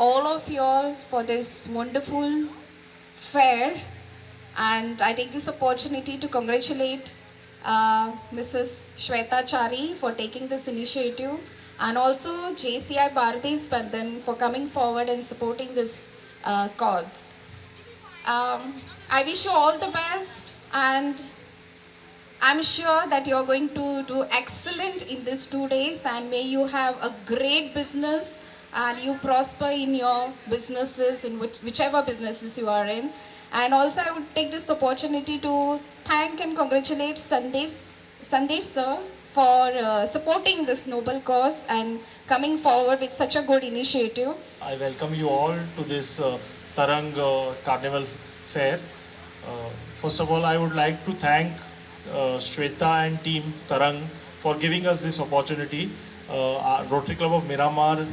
all of you all for this wonderful fair, and I take this opportunity to congratulate Mrs. Shweta Chari for taking this initiative, and also JCI Bharati Spandan for coming forward and supporting this cause. I wish you all the best, and I'm sure that you're going to do excellent in these 2 days, and may you have a great business and you prosper in your businesses, in whichever businesses you are in. And also I would take this opportunity to thank and congratulate Sandesh sir for supporting this noble cause and coming forward with such a good initiative. I welcome you all to this Tarang Carnival fair. First of all, I would like to thank Shweta and team Tarang for giving us this opportunity. Our Rotary Club of Miramar,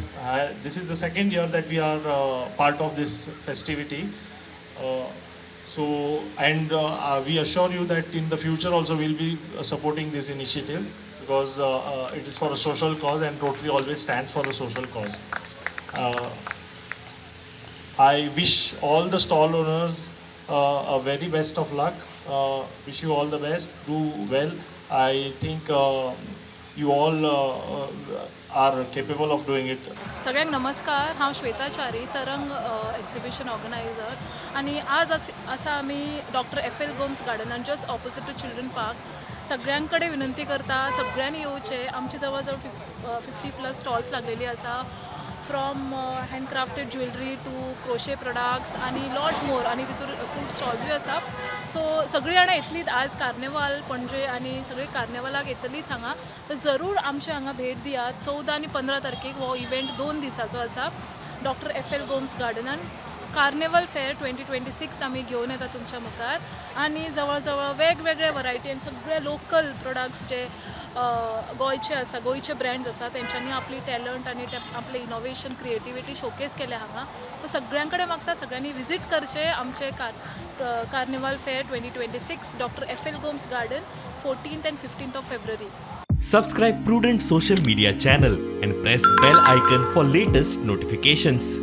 this is the second year that we are part of this festivity. We assure you that in the future also we'll be supporting this initiative because it is for a social cause and Rotary always stands for a social cause. I wish all the stall owners a very best of luck. Wish you all the best. Do well. I think you all are capable of doing it. सगळ्यांक नमस्कार. हांव श्वेता चारी, तरंग exhibition organiser, आणि आज आसा आमी doctor F L. Gomes गार्डनान just opposite to children park. सगळ्यांकडे विनंती करता, सगळ्यांनी येवचे. आमची जवळ जवळ 50+ स्टॉल्स लागलेली आसा, from handcrafted jewellery to crochet products आणि लॉट मोर, आणि तितूर फूड स्टॉल्सूय आसा. सो सगळीं जाणां येतलींच आज कार्निवाल पणजे, आणि सगळीं कार्निवालाक येतलींच हांगा. तर जरूर आमच्या हांगा भेट दियात. 14 आणि 15 तारखेक हो इव्हेंट 2 दिसाचो आसा doctor F L. Gomes गार्डनान. Carnival fair 2026 आमी घेवन येता तुमच्या मुखार, आणि जवळ जवळ वेगवेगळे वरायटी आनी सगळे लोकल प्रोडक्ट्स जे गोंयचे आसा, गोंयचे ब्रँड्स आसा, तेंच्यांनी आपली टॅलंट आनी आपले इनोवेशन क्रिएटिविटी शोकेस केले हांगा. सो सगळ्यां कडेन मागता सगळ्यांनी विजीट करचे आमचे carnival fair 2026 doctor F L. Gomes garden 14th and 15th of February. Subscribe Prudent social media channel and press bell icon for latest notifications.